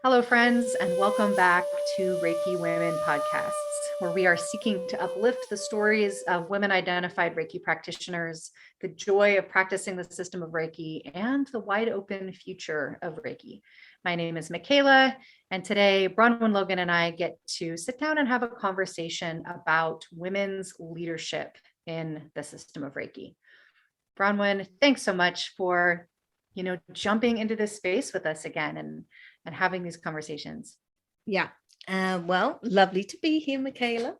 Hello, friends, and welcome back to Reiki Women podcasts, where we are seeking to uplift the stories of women identified Reiki practitioners, the joy of practicing the system of Reiki, and the wide open future of Reiki. My name is Michaela, and today Bronwen, Logan, and I get to sit down and have a conversation about women's leadership in the system of Reiki. Bronwen, thanks so much for jumping into this space with us again and having these conversations. Yeah. Well, lovely to be here, Michaela.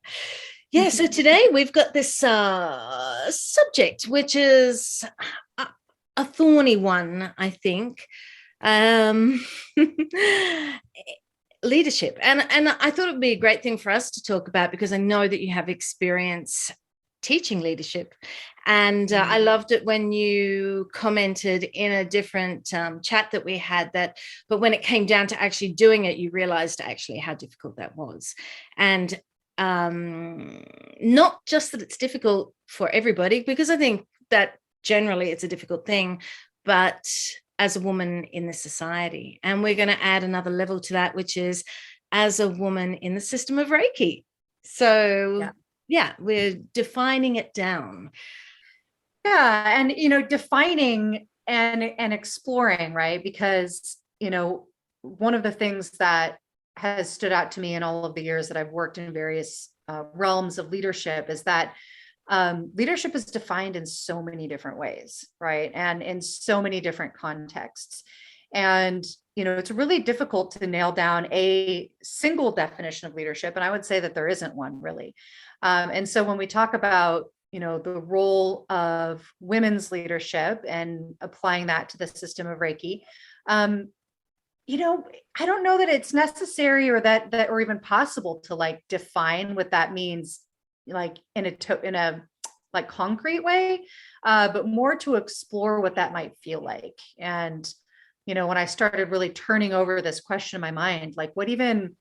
Yeah, so today we've got this subject, which is a thorny one, I think. Leadership. And I thought it would be a great thing for us to talk about because I know that you have experience teaching leadership. And I loved it when you commented in a different chat that we had but when it came down to actually doing it, you realized actually how difficult that was. And not just that it's difficult for everybody, because I think that generally it's a difficult thing, but as a woman in the society. And we're going to add another level to that, which is as a woman in the system of Reiki. So yeah, we're defining it down. Yeah, and defining and exploring, right? Because one of the things that has stood out to me in all of the years that I've worked in various realms of leadership is that leadership is defined in so many different ways, right? And in so many different contexts. And it's really difficult to nail down a single definition of leadership. And I would say that there isn't one really. And so when we talk about the role of women's leadership and applying that to the system of Reiki, I don't know that it's necessary or that or even possible to like define what that means, like in a like concrete way, but more to explore what that might feel like. And when I started really turning over this question in my mind, like what even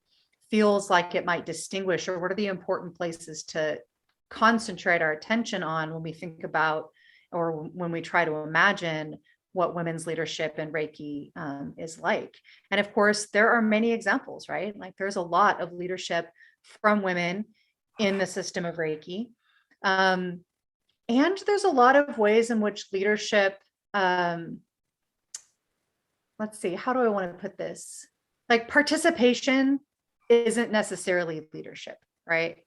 feels like it might distinguish, or what are the important places to concentrate our attention on when we think about or when we try to imagine what women's leadership in Reiki is like. And of course, there are many examples, right? Like there's a lot of leadership from women in the system of Reiki. And there's a lot of ways in which leadership, let's see, how do I want to put this? Like participation isn't necessarily leadership, right?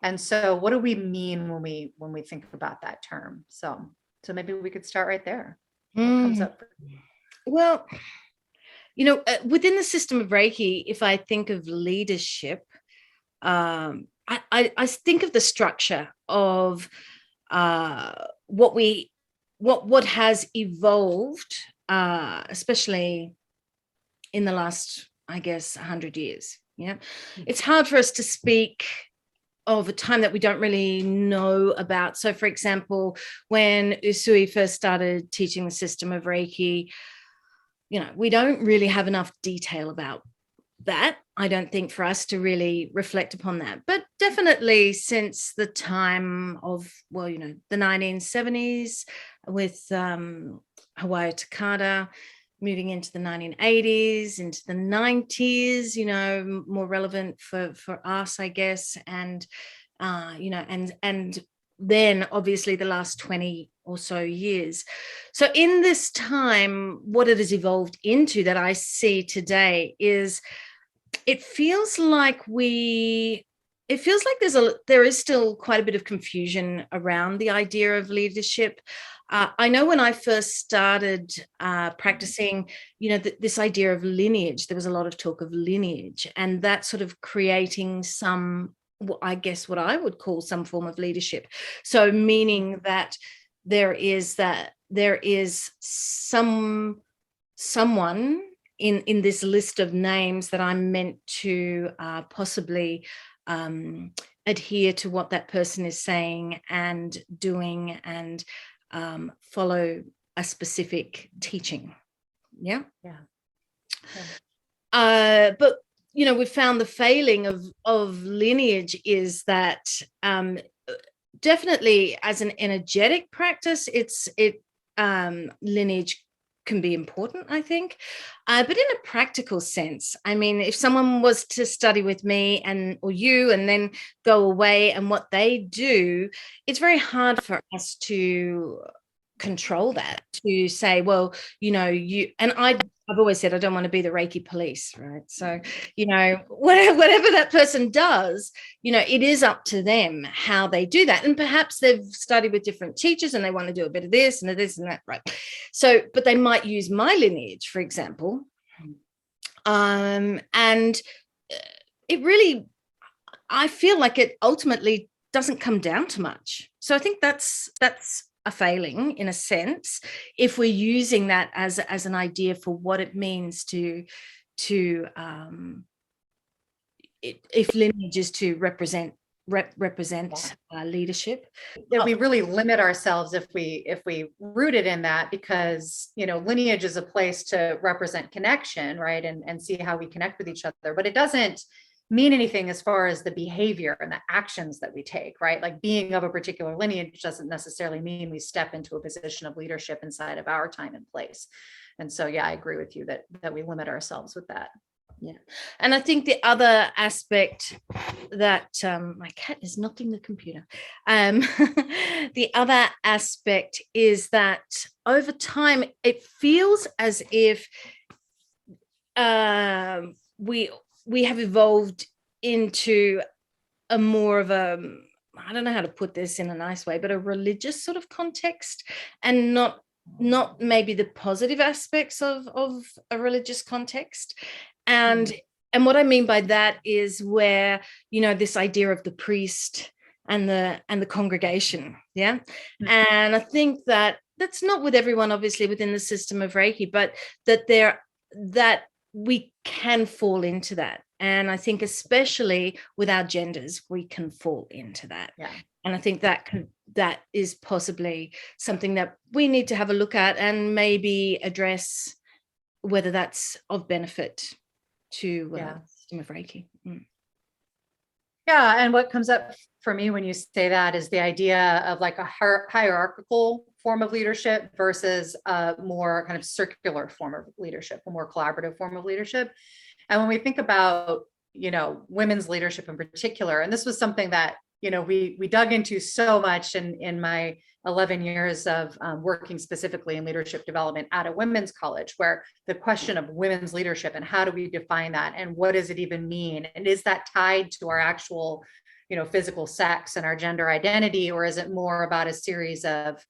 And so what do we mean when we think about that term? So maybe we could start right there. What comes up? Well, within the system of Reiki, if I think of leadership, I think of the structure of what has evolved, especially in the last, I guess, 100 years. Yeah, it's hard for us to speak of a time that we don't really know about. So, for example, when Usui first started teaching the system of Reiki, we don't really have enough detail about that, I don't think, for us to really reflect upon that. But definitely since the time of, the 1970s with Hawaii Takada, moving into the 1980s, into the 90s, more relevant for us, I guess. And, and then obviously the last 20 or so years. So in this time, what it has evolved into that I see today is it feels like there is still quite a bit of confusion around the idea of leadership. I know when I first started practicing, this idea of lineage, there was a lot of talk of lineage, and that sort of creating some, I guess, what I would call some form of leadership. So meaning that there is someone in this list of names that I'm meant to possibly adhere to what that person is saying and doing and follow a specific teaching. Yeah. But we found the failing of lineage is that definitely as an energetic practice, lineage can be important, I think. But in a practical sense, I mean, if someone was to study with me or you and then go away, and what they do, it's very hard for us to control that, to say, well, you and I've always said I don't want to be the Reiki police, right? So, whatever that person does, it is up to them how they do that. And perhaps they've studied with different teachers and they want to do a bit of this and this and that, right? So, but they might use my lineage, for example. And it really, I feel like it ultimately doesn't come down to much. So I think that's a failing in a sense, if we're using that as an idea for what it means to if lineage is to represent leadership. That we really limit ourselves if we root it in that, because lineage is a place to represent connection, right, and see how we connect with each other, but it doesn't mean anything as far as the behavior and the actions that we take, right? Like being of a particular lineage doesn't necessarily mean we step into a position of leadership inside of our time and place. And so, yeah, I agree with you that we limit ourselves with that. Yeah. And I think the other aspect that my cat is knocking the computer. The other aspect is that over time, it feels as if we have evolved into a more of a, I don't know how to put this in a nice way, but a religious sort of context, and not maybe the positive aspects of a religious context. And what I mean by that is where, this idea of the priest and the congregation. Yeah. And I think that that's not with everyone, obviously, within the system of Reiki, but that we can fall into that. And I think especially with our genders, we can fall into that. Yeah. And I think that is possibly something that we need to have a look at and maybe address whether that's of benefit to the system of Reiki. Yeah. And what comes up for me when you say that is the idea of like a hierarchical form of leadership versus a more kind of circular form of leadership, a more collaborative form of leadership. And when we think about, women's leadership in particular, and this was something that, we dug into so much in my 11 years of working specifically in leadership development at a women's college, where the question of women's leadership and how do we define that and what does it even mean? And is that tied to our actual, physical sex and our gender identity, or is it more about a series of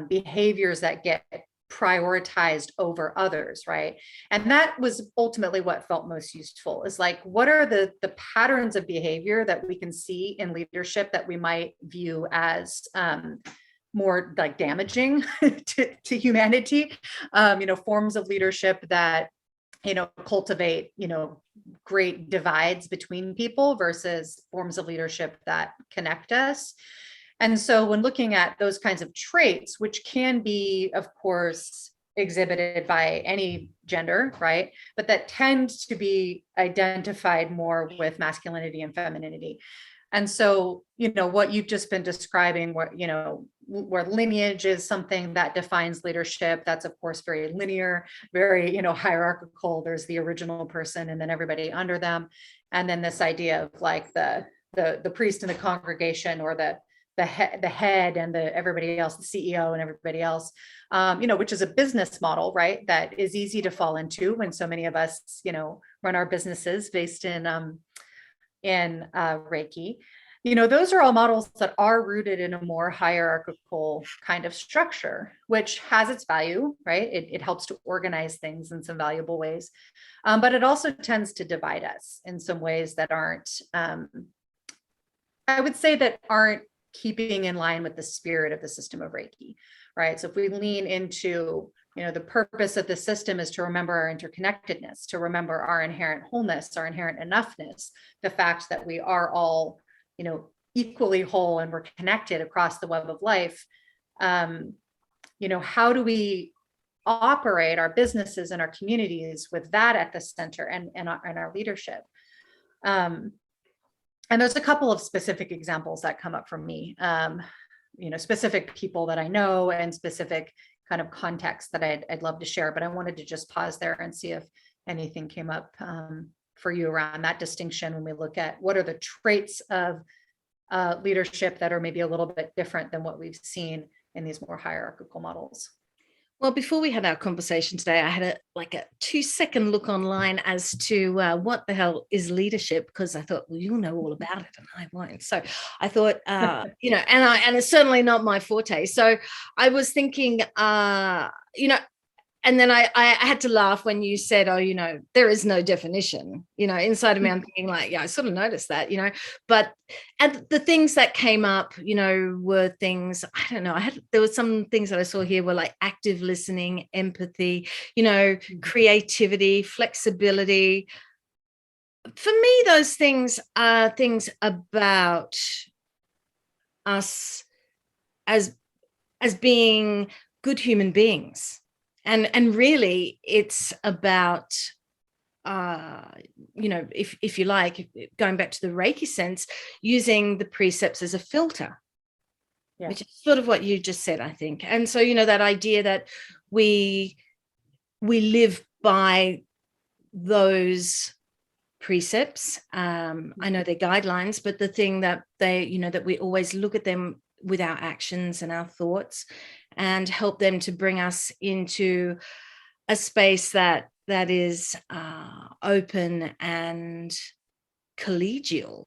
behaviors that get prioritized over others, right? And that was ultimately what felt most useful, is like, what are the patterns of behavior that we can see in leadership that we might view as more like damaging to humanity, forms of leadership that cultivate great divides between people versus forms of leadership that connect us. And so when looking at those kinds of traits, which can be, of course, exhibited by any gender, right? But that tends to be identified more with masculinity and femininity. And so, what you've just been describing, where lineage is something that defines leadership, that's of course very linear, very, hierarchical. There's the original person and then everybody under them. And then this idea of like the priest in the congregation, or the head and everybody else, the CEO and everybody else, which is a business model, right? That is easy to fall into when so many of us, run our businesses based in Reiki. Those are all models that are rooted in a more hierarchical kind of structure, which has its value, right? It helps to organize things in some valuable ways. But it also tends to divide us in some ways that aren't, I would say, that aren't keeping in line with the spirit of the system of Reiki, right? So if we lean into, the purpose of the system is to remember our interconnectedness, to remember our inherent wholeness, our inherent enoughness, the fact that we are all, equally whole and we're connected across the web of life. How do we operate our businesses and our communities with that at the center and our leadership? And there's a couple of specific examples that come up from me, specific people that I know and specific kind of context that I'd love to share, but I wanted to just pause there and see if anything came up for you around that distinction when we look at what are the traits of leadership that are maybe a little bit different than what we've seen in these more hierarchical models. Well, before we had our conversation today, I had a 2-second look online as to what the hell is leadership, because I thought, well, you'll know all about it and I won't. So I thought, and it's certainly not my forte. So I was thinking, and then I had to laugh when you said, oh, there is no definition, inside of me. I'm thinking I sort of noticed that, and the things that came up, were things, I don't know, there were some things that I saw here were like active listening, empathy, creativity, flexibility. For me, those things are things about us as being good human beings. And really, it's about, if you like, going back to the Reiki sense, using the precepts as a filter, which is sort of what you just said, I think. And so, that idea that we live by those precepts. I know they're guidelines, but the thing that that we always look at them with our actions and our thoughts, and help them to bring us into a space that is open and collegial.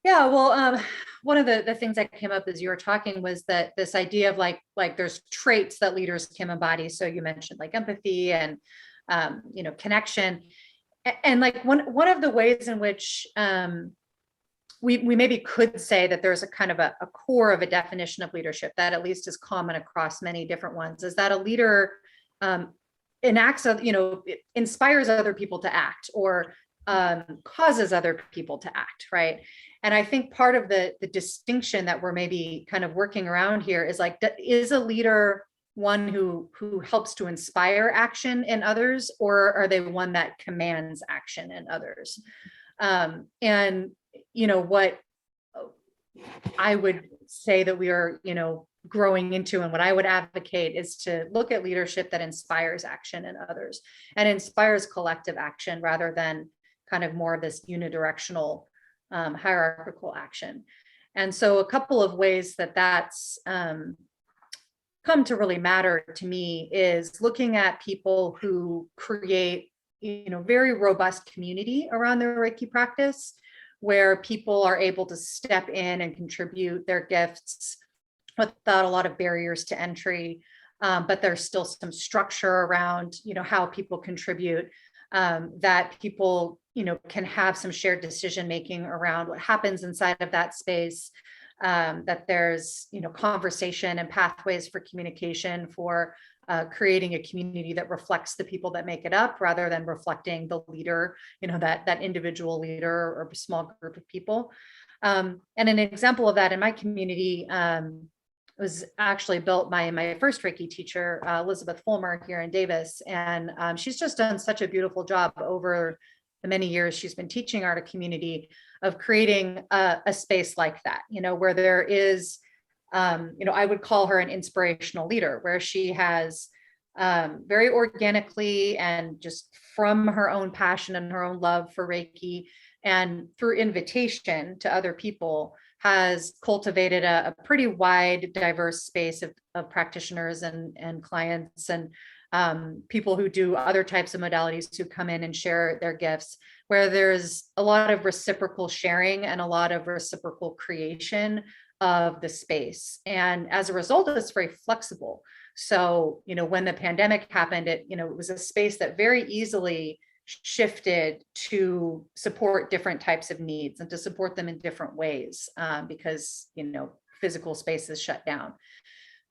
Yeah, well, one of the things that came up as you were talking was that this idea of like there's traits that leaders can embody. So you mentioned like empathy and connection, and like one of the ways in which we maybe could say that there's a kind of a core of a definition of leadership that at least is common across many different ones, is that a leader enacts, inspires other people to act, or causes other people to act, right? And I think part of the distinction that we're maybe kind of working around here is like, is a leader one who helps to inspire action in others, or are they one that commands action in others? And what I would say that we are, growing into, and what I would advocate is to look at leadership that inspires action in others and inspires collective action rather than kind of more of this unidirectional hierarchical action. And so a couple of ways that that's come to really matter to me is looking at people who create, very robust community around their Reiki practice, where people are able to step in and contribute their gifts without a lot of barriers to entry. But there's still some structure around, how people contribute, that people, can have some shared decision making around what happens inside of that space, that there's, conversation and pathways for communication, for creating a community that reflects the people that make it up rather than reflecting the leader, that individual leader or a small group of people. And an example of that in my community was actually built by my first Reiki teacher, Elizabeth Fulmer, here in Davis. And she's just done such a beautiful job over the many years she's been teaching our community of creating a space like that, where there is, I would call her an inspirational leader, where she has very organically and just from her own passion and her own love for Reiki and through invitation to other people has cultivated a pretty wide, diverse space of practitioners and clients and people who do other types of modalities who come in and share their gifts, where there's a lot of reciprocal sharing and a lot of reciprocal creation of the space. And as a result, it's very flexible. So, when the pandemic happened, it was a space that very easily shifted to support different types of needs and to support them in different ways, because, physical spaces shut down.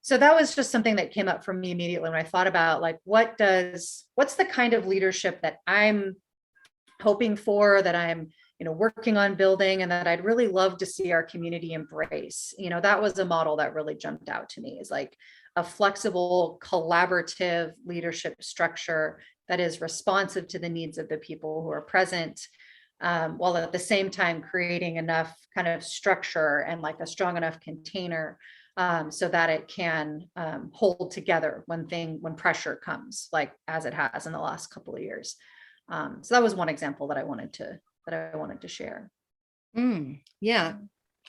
So that was just something that came up for me immediately when I thought about like, what's the kind of leadership that I'm hoping for, that I'm, working on building, and that I'd really love to see our community embrace. That was a model that really jumped out to me, is like a flexible, collaborative leadership structure that is responsive to the needs of the people who are present, while at the same time creating enough kind of structure and like a strong enough container, so that it can hold together when pressure comes, like as it has in the last couple of years. So that was one example that I wanted to share. Yeah,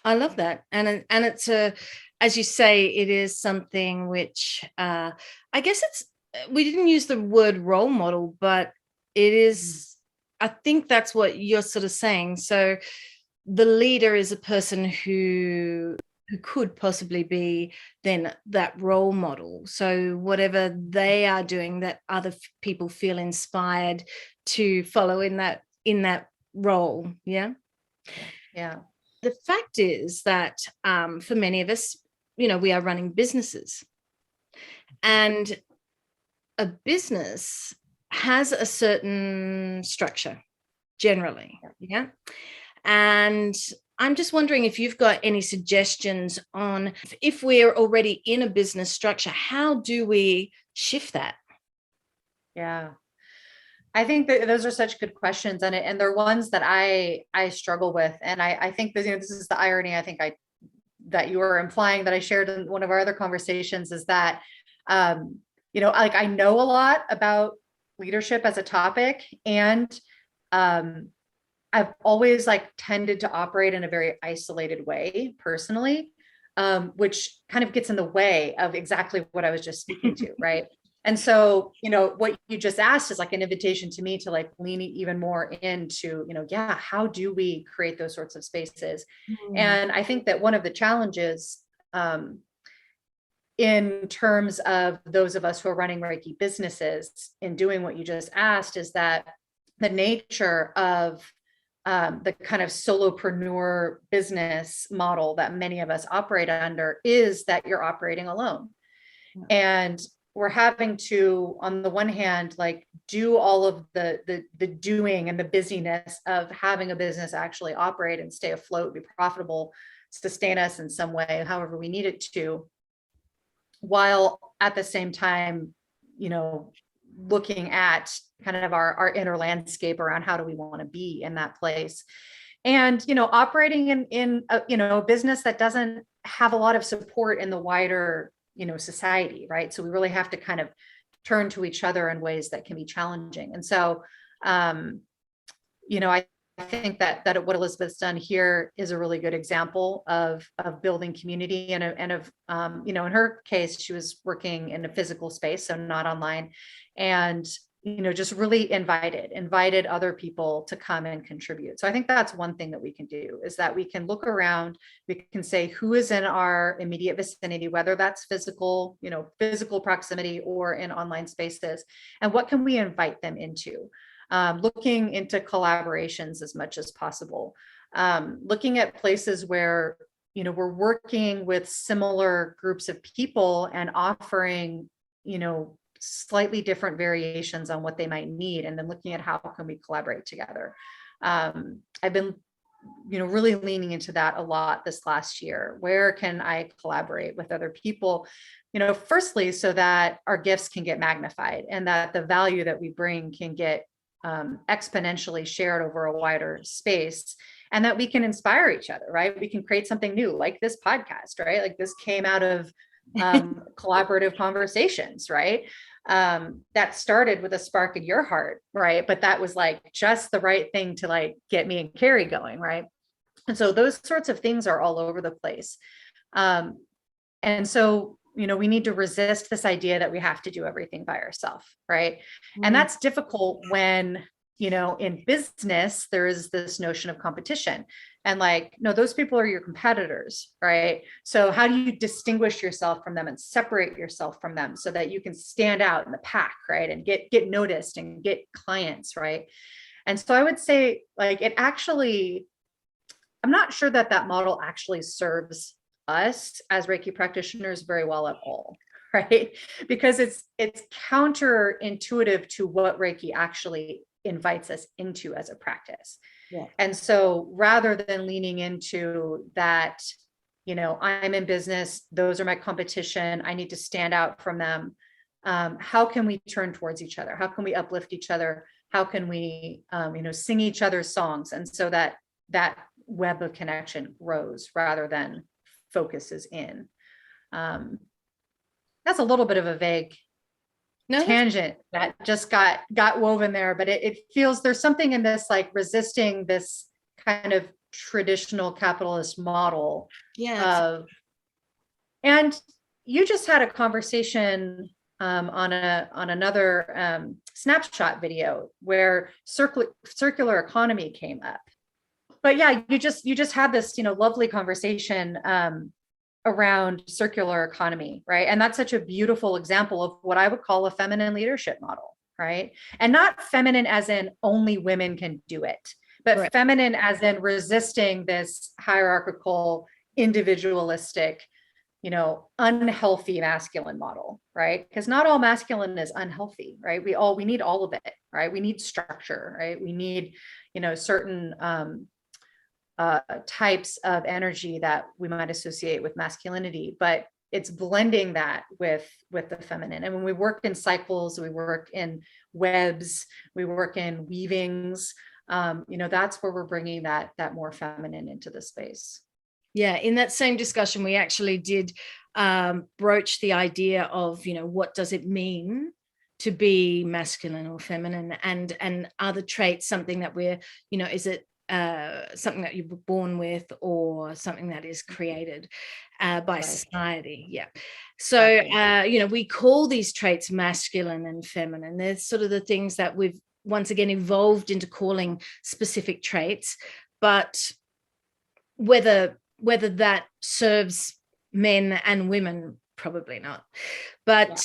I love that, and it's as you say, it is something which I guess we didn't use the word role model, but it is. I think that's what you're sort of saying. So the leader is a person who could possibly be then that role model. So whatever they are doing, that other people feel inspired to follow in that role. Yeah. Yeah. The fact is that for many of us, we are running businesses, and a business has a certain structure generally. Yeah. And I'm just wondering if you've got any suggestions on, if we're already in a business structure, how do we shift that? Yeah. I think that those are such good questions, and they're ones that I struggle with. And I think that, this is the irony, I think that you were implying that I shared in one of our other conversations, is that, like I know a lot about leadership as a topic, and I've always like tended to operate in a very isolated way personally, which kind of gets in the way of exactly what I was just speaking to, right? And so, what you just asked is like an invitation to me to like lean even more into, yeah, how do we create those sorts of spaces? And I think that one of the challenges, in terms of those of us who are running Reiki businesses in doing what you just asked, is that the nature of the kind of solopreneur business model that many of us operate under is that you're operating alone. And we're having to, on the one hand, like do all of the doing and the busyness of having a business actually operate and stay afloat, be profitable, sustain us in some way, however we need it to, while at the same time, looking at kind of our inner landscape around how do we want to be in that place. And, operating in a business that doesn't have a lot of support in the wider, society, right? So we really have to kind of turn to each other in ways that can be challenging. And so, I think that what Elizabeth's done here is a really good example of building community and of in her case, she was working in a physical space, so not online, and just really invited other people to come and contribute. So I think that's one thing that we can do, is that we can look around, we can say who is in our immediate vicinity, whether that's physical proximity or in online spaces, and what can we invite them into. Looking into collaborations as much as possible, looking at places where, we're working with similar groups of people and offering, slightly different variations on what they might need, and then looking at how can we collaborate together. I've been, really leaning into that a lot this last year. Where can I collaborate with other people? Firstly, so that our gifts can get magnified and that the value that we bring can get exponentially shared over a wider space, and that we can inspire each other, right? We can create something new, like this podcast, right? Like this came out of collaborative conversations, right? That started with a spark in your heart, right? But that was like just the right thing to like get me and Carrie going, right? And so those sorts of things are all over the place. And so, we need to resist this idea that we have to do everything by ourselves, right? And that's difficult when, in business, there is this notion of competition. And like, no, those people are your competitors, right? So how do you distinguish yourself from them and separate yourself from them so that you can stand out in the pack, right? And get noticed and get clients, right? And so I would say, like, I'm not sure that model actually serves us as Reiki practitioners very well at all, right? Because it's counterintuitive to what Reiki actually invites us into as a practice. Yeah. And so rather than leaning into that, I'm in business, those are my competition, I need to stand out from them. How can we turn towards each other? How can we uplift each other? How can we, sing each other's songs? And so that web of connection grows rather than focuses in. That's a little bit of a vague tangent that just got woven there, but it feels there's something in this, like resisting this kind of traditional capitalist model. Yeah. And you just had a conversation on another snapshot video where circular economy came up. But yeah, you just had this, lovely conversation around circular economy, right? And that's such a beautiful example of what I would call a feminine leadership model, right? And not feminine as in only women can do it, but right. Feminine as in resisting this hierarchical, individualistic, unhealthy masculine model, right? Because not all masculine is unhealthy, right? We need all of it, right? We need structure, right? We need, certain types of energy that we might associate with masculinity, but it's blending that with the feminine. And when we work in cycles, we work in webs, we work in weavings, that's where we're bringing that more feminine into the space. Yeah, in that same discussion, we actually did broach the idea of, what does it mean to be masculine or feminine, and are the traits something that we're, is it something that you were born with or something that is created by right. society? Yeah. So, exactly. We call these traits masculine and feminine. They're sort of the things that we've once again evolved into calling specific traits, but whether that serves men and women, probably not. But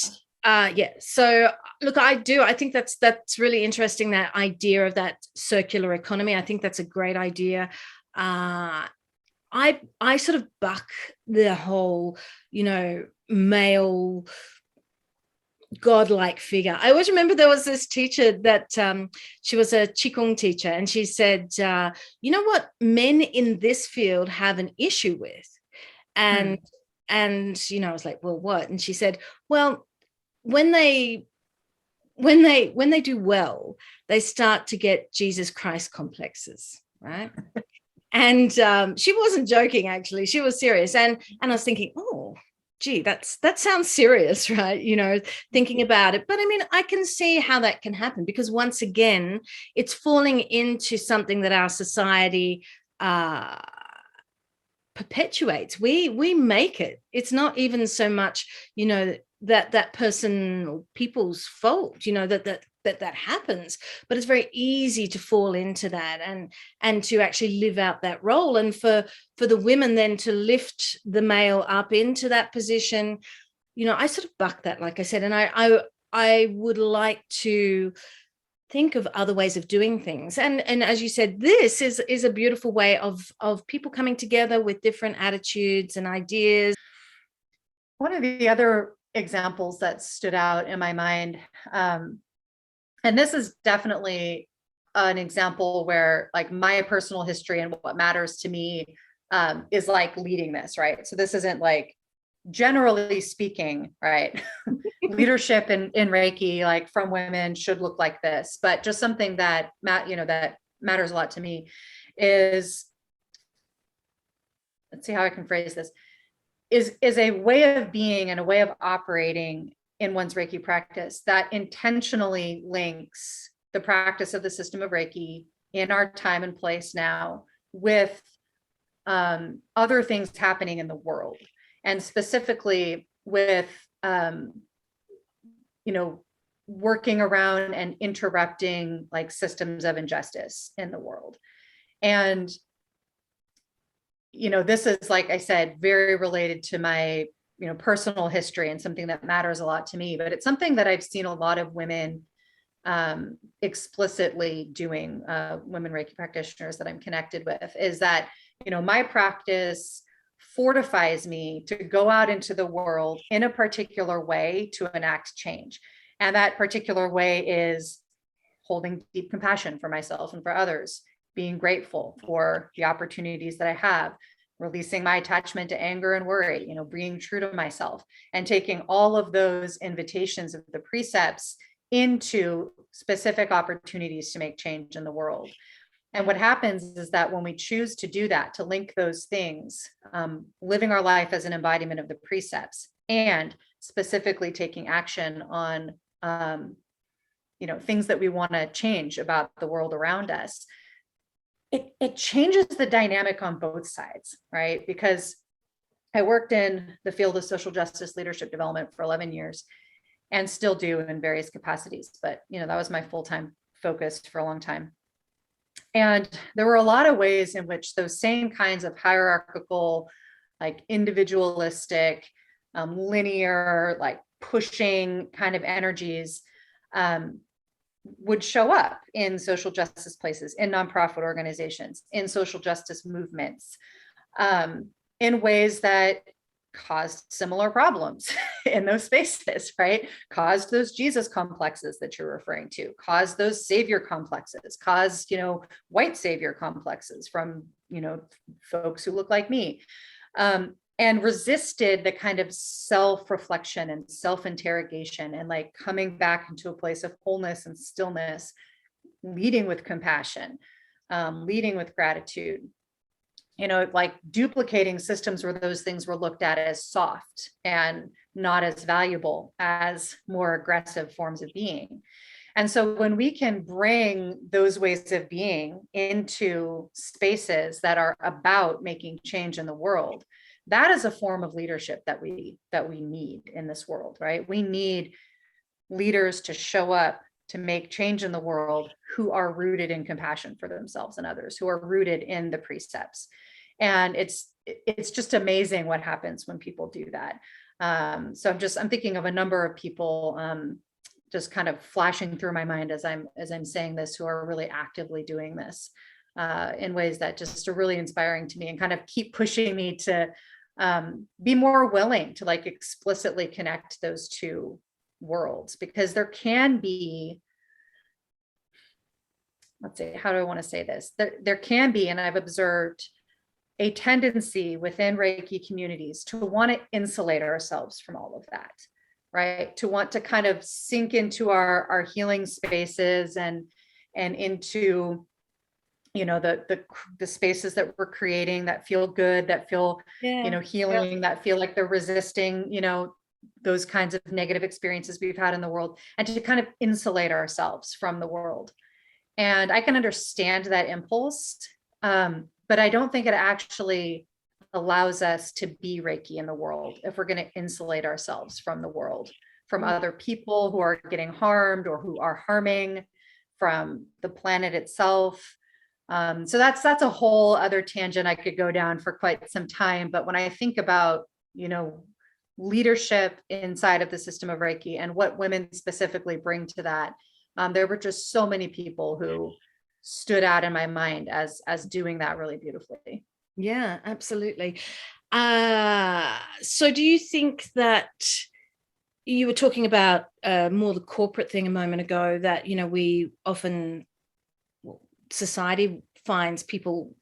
so look, I think that's really interesting, that idea of that circular economy. I think that's a great idea. I sort of buck the whole, male godlike figure. I always remember there was this teacher that she was a Qigong teacher, and she said, what men in this field have an issue with? And I was like, well, what? And she said, well, when they do well, they start to get Jesus Christ complexes, right? And she wasn't joking, actually. She was serious. And I was thinking, oh, gee, that sounds serious, right? Thinking about it. But I mean, I can see how that can happen, because once again, it's falling into something that our society perpetuates. We make it. It's not even so much, that person or people's fault, that happens, but it's very easy to fall into that and to actually live out that role. And for the women then to lift the male up into that position, I sort of buck that, like I said, and I would like to think of other ways of doing things. And as you said, this is a beautiful way of people coming together with different attitudes and ideas. One of the other examples that stood out in my mind, and this is definitely an example where, like, my personal history and what matters to me is like leading this, right? So this isn't like, generally speaking, right? Leadership in Reiki, like from women, should look like this, but just something that that matters a lot to me is, let's see how I can phrase this, is a way of being and a way of operating in one's Reiki practice that intentionally links the practice of the system of Reiki in our time and place now with other things happening in the world, and specifically with working around and interrupting like systems of injustice in the world. And this is, like I said, very related to my personal history and something that matters a lot to me, but it's something that I've seen a lot of women explicitly doing, women Reiki practitioners that I'm connected with, is that my practice fortifies me to go out into the world in a particular way to enact change. And that particular way is holding deep compassion for myself and for others, being grateful for the opportunities that I have, releasing my attachment to anger and worry, being true to myself, and taking all of those invitations of the precepts into specific opportunities to make change in the world. And what happens is that when we choose to do that, to link those things, living our life as an embodiment of the precepts and specifically taking action on, things that we want to change about the world around us, it changes the dynamic on both sides, right? Because I worked in the field of social justice leadership development for 11 years and still do in various capacities. But, that was my full-time focus for a long time. And there were a lot of ways in which those same kinds of hierarchical, like individualistic, linear, like pushing kind of energies would show up in social justice places, in nonprofit organizations, in social justice movements, in ways that caused similar problems in those spaces, right? Caused those Jesus complexes that you're referring to, caused those savior complexes, caused, white savior complexes from, folks who look like me, and resisted the kind of self-reflection and self-interrogation and like coming back into a place of wholeness and stillness, leading with compassion, leading with gratitude. Like duplicating systems where those things were looked at as soft and not as valuable as more aggressive forms of being. And so when we can bring those ways of being into spaces that are about making change in the world, that is a form of leadership that we need in this world, right? We need leaders to show up to make change in the world who are rooted in compassion for themselves and others, who are rooted in the precepts. And it's just amazing what happens when people do that. So I'm thinking of a number of people just kind of flashing through my mind as I'm saying this, who are really actively doing this in ways that just are really inspiring to me and kind of keep pushing me to be more willing to like explicitly connect those two worlds, because there can be, let's say, how do I want to say this? There can be, and I've observed a tendency within Reiki communities to want to insulate ourselves from all of that, right? To want to kind of sink into our healing spaces and into, the spaces that we're creating that feel good, that feel, healing, that feel like they're resisting, those kinds of negative experiences we've had in the world, and to kind of insulate ourselves from the world. And I can understand that impulse, but I don't think it actually allows us to be Reiki in the world if we're going to insulate ourselves from the world, from other people who are getting harmed or who are harming, from the planet itself. So that's a whole other tangent I could go down for quite some time. But when I think about, leadership inside of the system of Reiki and what women specifically bring to that, there were just so many people who stood out in my mind as doing that really beautifully. Yeah, absolutely. So do you think that you were talking about more the corporate thing a moment ago, that, we often, society finds people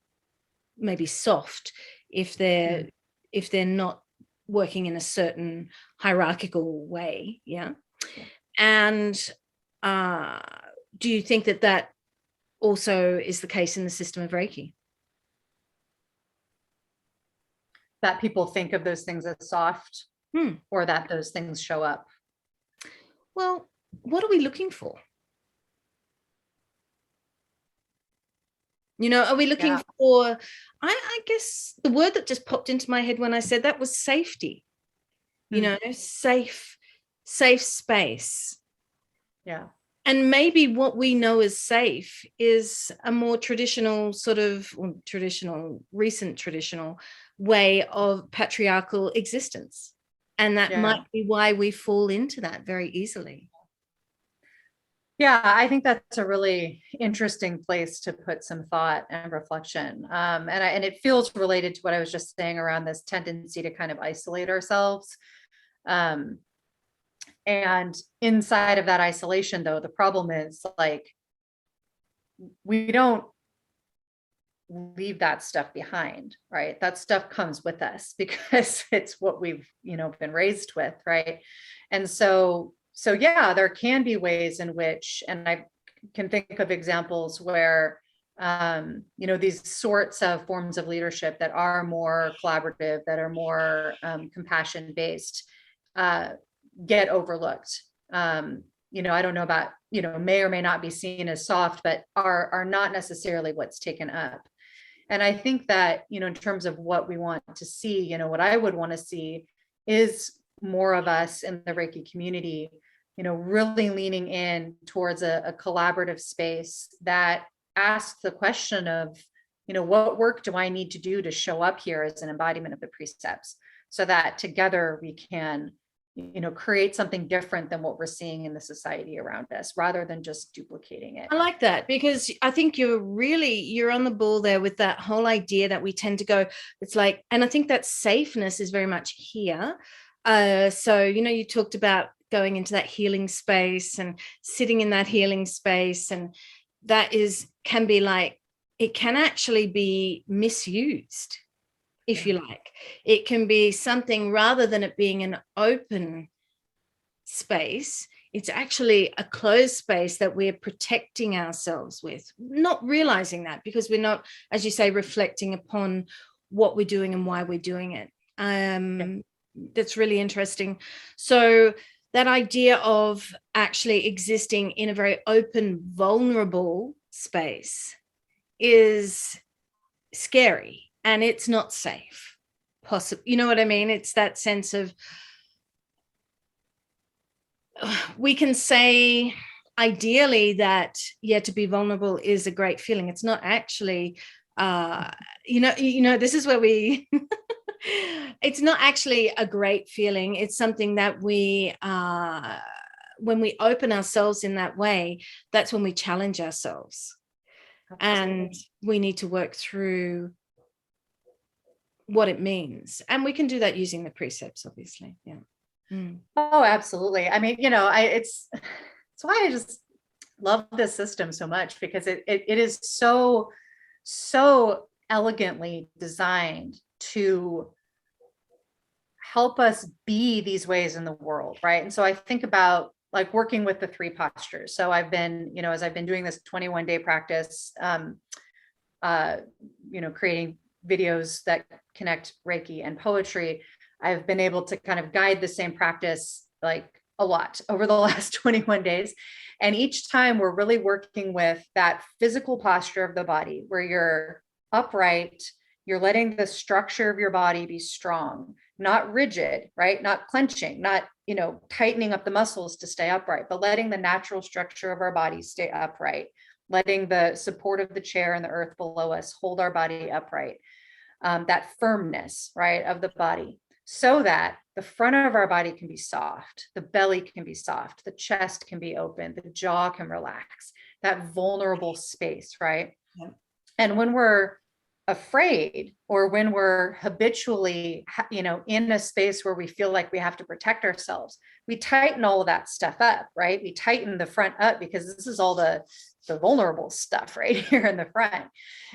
maybe soft if they're not working in a certain hierarchical way. Yeah. And do you think that also is the case in the system of Reiki? That people think of those things as soft, or that those things show up? Well, what are we looking for? Are we looking for, I guess the word that just popped into my head when I said that was safety, safe space. Yeah. And maybe what we know as safe is a more traditional recent traditional way of patriarchal existence. And that might be why we fall into that very easily. Yeah, I think that's a really interesting place to put some thought and reflection. And it feels related to what I was just saying around this tendency to kind of isolate ourselves. And inside of that isolation, though, the problem is like, we don't leave that stuff behind, right? That stuff comes with us because it's what we've, been raised with, right? And so so yeah, there can be ways in which, and I can think of examples where, these sorts of forms of leadership that are more collaborative, that are more compassion based, get overlooked. I don't know about, may or may not be seen as soft, but are not necessarily what's taken up. And I think that, in terms of what we want to see, what I would want to see is more of us in the Reiki community, really leaning in towards a collaborative space that asks the question of, what work do I need to do to show up here as an embodiment of the precepts, so that together we can, create something different than what we're seeing in the society around us, rather than just duplicating it. I like that, because I think you're on the ball there with that whole idea that we tend to go, it's like, and I think that safeness is very much here. So, you talked about going into that healing space and sitting in that healing space, and that can be like, it can actually be misused, if you like. It can be something, rather than it being an open space, it's actually a closed space that we're protecting ourselves with, not realizing that, because we're not, as you say, reflecting upon what we're doing and why we're doing it. That's really interesting. So that idea of actually existing in a very open, vulnerable space is scary, and it's not safe. You know what I mean? It's that sense of, we can say ideally that, to be vulnerable is a great feeling. It's not actually, this is where we, it's not actually a great feeling. It's something that we, when we open ourselves in that way, that's when we challenge ourselves. Absolutely. And we need to work through what it means. And we can do that using the precepts, obviously. Yeah. Mm. Oh, absolutely. I mean, it's why I just love this system so much, because it is so elegantly designed to help us be these ways in the world, right? And so I think about like working with the 3 postures. So I've been, as I've been doing this 21-day practice, creating videos that connect Reiki and poetry, I've been able to kind of guide the same practice like a lot over the last 21 days. And each time we're really working with that physical posture of the body where you're upright, you're letting the structure of your body be strong, not rigid, right? Not clenching, not, tightening up the muscles to stay upright, but letting the natural structure of our body stay upright, letting the support of the chair and the earth below us hold our body upright. That firmness, right, of the body, so that the front of our body can be soft, the belly can be soft, the chest can be open, the jaw can relax, that vulnerable space, right? Yeah. And when we're afraid, or when we're habitually, in a space where we feel like we have to protect ourselves, we tighten all of that stuff up, right? We tighten the front up, because this is all the vulnerable stuff right here in the front.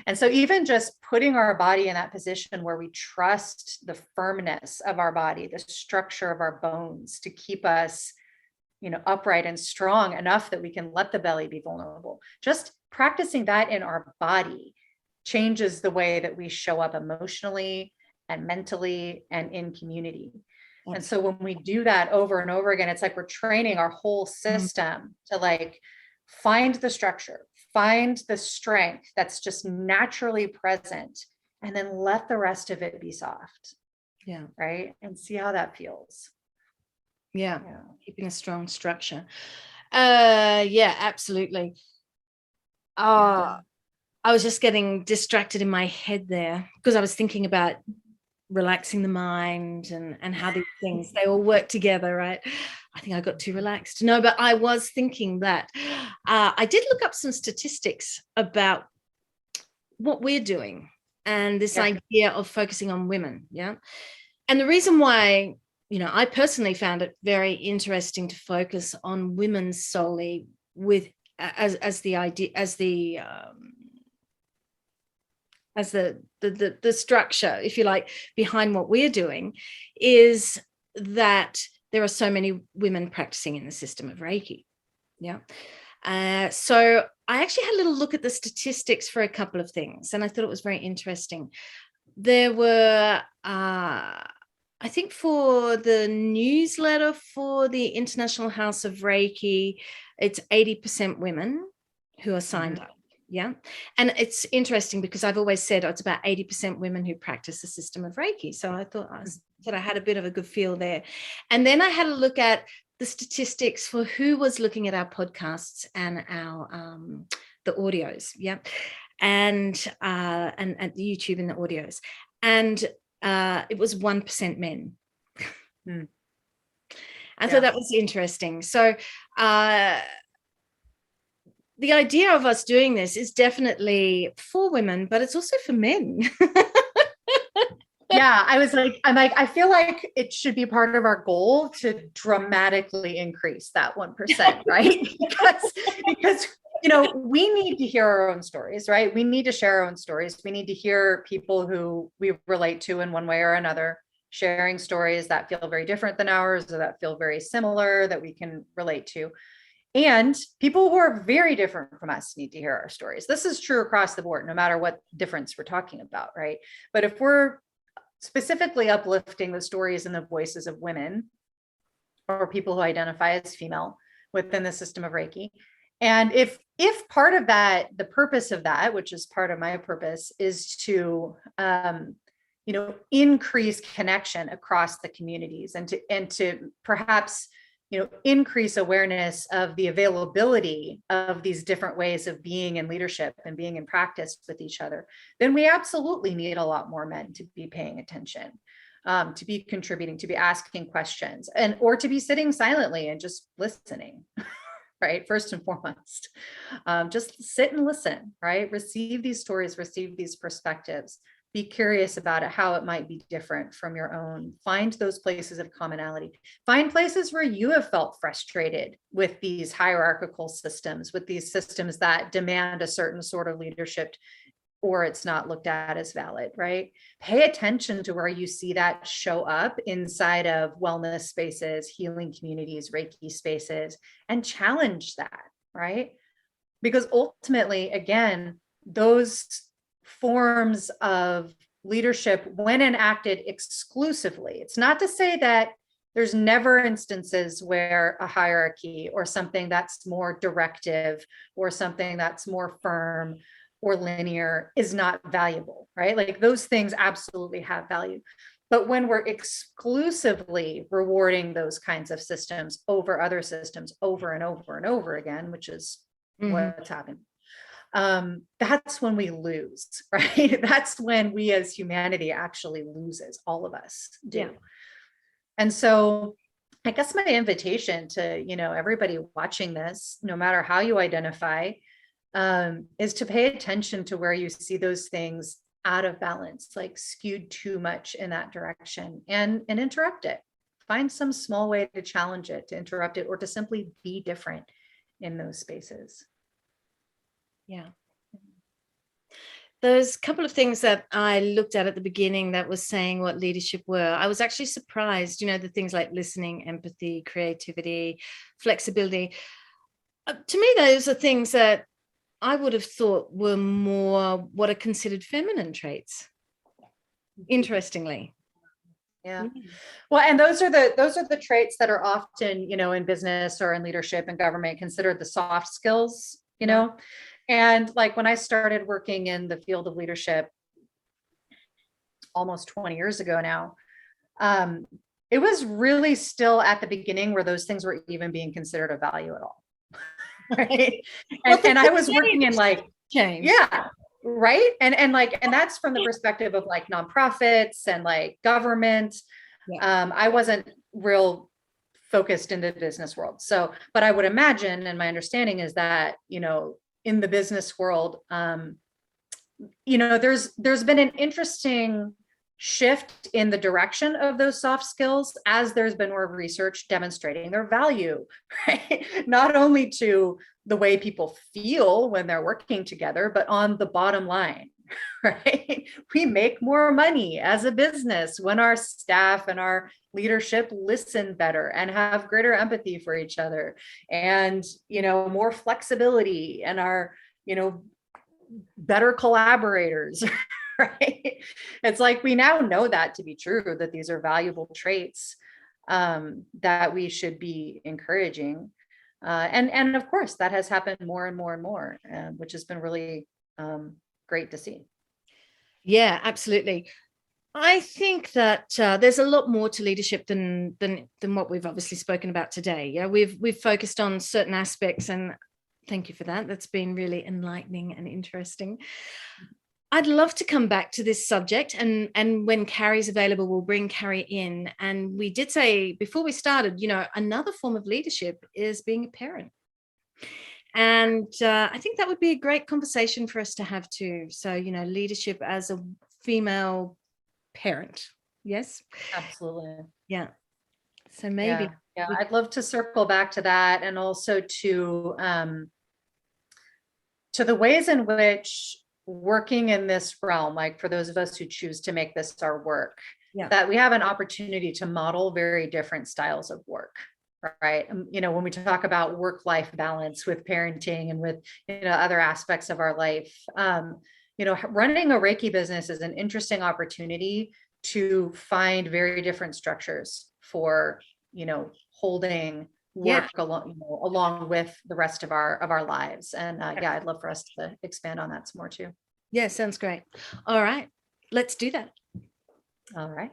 And so even just putting our body in that position where we trust the firmness of our body, the structure of our bones to keep us, upright and strong enough that we can let the belly be vulnerable. Just practicing that in our body changes the way that we show up emotionally and mentally and in community. And so when we do that over and over again, it's like we're training our whole system to like find the structure, find the strength that's just naturally present, and then let the rest of it be soft. Yeah. Right. And see how that feels. Yeah. Keeping a strong structure. Yeah, absolutely. I was just getting distracted in my head there, because I was thinking about relaxing the mind and how these things, they all work together, right? I think I got too relaxed. No, but I was thinking that I did look up some statistics about what we're doing and this idea of focusing on women. Yeah. And the reason why, I personally found it very interesting to focus on women solely with as the idea, as the structure, if you like, behind what we're doing, is that there are so many women practicing in the system of Reiki. Yeah. So I actually had a little look at the statistics for a couple of things, and I thought it was very interesting. There were, I think for the newsletter for the International House of Reiki, it's 80% women who are signed up. Yeah. And it's interesting because I've always said it's about 80% women who practice the system of Reiki. So I thought I had a bit of a good feel there. And then I had a look at the statistics for who was looking at our podcasts and our the audios. Yeah. And the YouTube and the audios. And it was 1% men. I thought that was interesting. So the idea of us doing this is definitely for women, but it's also for men. Yeah, I feel like it should be part of our goal to dramatically increase that 1%, right? because we need to hear our own stories, right? We need to share our own stories. We need to hear people who we relate to in one way or another, sharing stories that feel very different than ours, or that feel very similar, that we can relate to. And people who are very different from us need to hear our stories. This is true across the board, no matter what difference we're talking about, right? But if we're specifically uplifting the stories and the voices of women or people who identify as female within the system of Reiki, and if part of that, the purpose of that, which is part of my purpose, is to increase connection across the communities, and to perhaps increase awareness of the availability of these different ways of being in leadership and being in practice with each other, then we absolutely need a lot more men to be paying attention, to be contributing, to be asking questions, or to be sitting silently and just listening, right? First and foremost, just sit and listen, right? Receive these stories, receive these perspectives. Be curious about it, how it might be different from your own. Find those places of commonality. Find places where you have felt frustrated with these hierarchical systems, with these systems that demand a certain sort of leadership, or it's not looked at as valid, right? Pay attention to where you see that show up inside of wellness spaces, healing communities, Reiki spaces, and challenge that, right? Because ultimately, again, those forms of leadership, when enacted exclusively, it's not to say that there's never instances where a hierarchy or something that's more directive or something that's more firm or linear is not valuable, right? Like those things absolutely have value. But when we're exclusively rewarding those kinds of systems over other systems over and over and over again, which is what's happened, that's when we lose, right? That's when we as humanity actually loses, all of us do. Yeah. And so I guess my invitation to, everybody watching this, no matter how you identify, is to pay attention to where you see those things out of balance, like skewed too much in that direction, and interrupt it. Find some small way to challenge it, to interrupt it, or to simply be different in those spaces. Yeah. There's a couple of things that I looked at the beginning that was saying what leadership were. I was actually surprised, the things like listening, empathy, creativity, flexibility. To me, those are things that I would have thought were more what are considered feminine traits, interestingly. Yeah. Well, and those are the traits that are often, in business or in leadership and government considered the soft skills, And like when I started working in the field of leadership almost 20 years ago now, it was really still at the beginning where those things were even being considered a value at all. Right. And I was working in change. Yeah. Right. And that's from the perspective of like nonprofits and like government. Yeah. I wasn't real focused in the business world. So, but I would imagine, and my understanding is that, in the business world, there's been an interesting shift in the direction of those soft skills as there's been more research demonstrating their value, right? Not only to the way people feel when they're working together, but on the bottom line, right? We make more money as a business when our staff and our leadership listen better and have greater empathy for each other, and, more flexibility, and are, better collaborators, right? It's like we now know that to be true, that these are valuable traits that we should be encouraging. And of course, that has happened more and more and more, which has been really great to see. Yeah, absolutely. I think that there's a lot more to leadership than what we've obviously spoken about today. Yeah, we've focused on certain aspects, and thank you for that. That's been really enlightening and interesting. I'd love to come back to this subject, and when Carrie's available, we'll bring Carrie in. And we did say before we started, another form of leadership is being a parent. And I think that would be a great conversation for us to have too. So, leadership as a female parent. Yes. Absolutely. Yeah. So maybe. Yeah, I'd love to circle back to that, and also to the ways in which working in this realm, like for those of us who choose to make this our work, that we have an opportunity to model very different styles of work. Right. When we talk about work-life balance with parenting and with, other aspects of our life, running a Reiki business is an interesting opportunity to find very different structures for, holding work along with the rest of our lives. And I'd love for us to expand on that some more too. Yeah, sounds great. All right, let's do that. All right.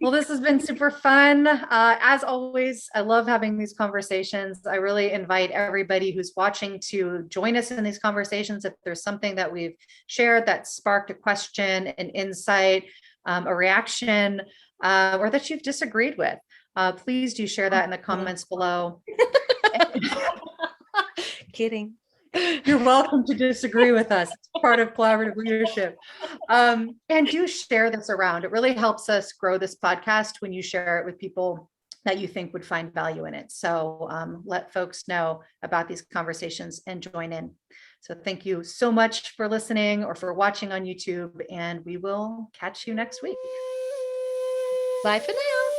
Well, this has been super fun. As always, I love having these conversations. I really invite everybody who's watching to join us in these conversations. If there's something that we've shared that sparked a question, an insight, a reaction, or that you've disagreed with, please do share that in the comments below. Kidding. You're welcome to disagree with us. It's part of collaborative leadership. And do share this around. It really helps us grow this podcast when you share it with people that you think would find value in it. So let folks know about these conversations and join in. So thank you so much for listening or for watching on YouTube, and we will catch you next week. Bye for now.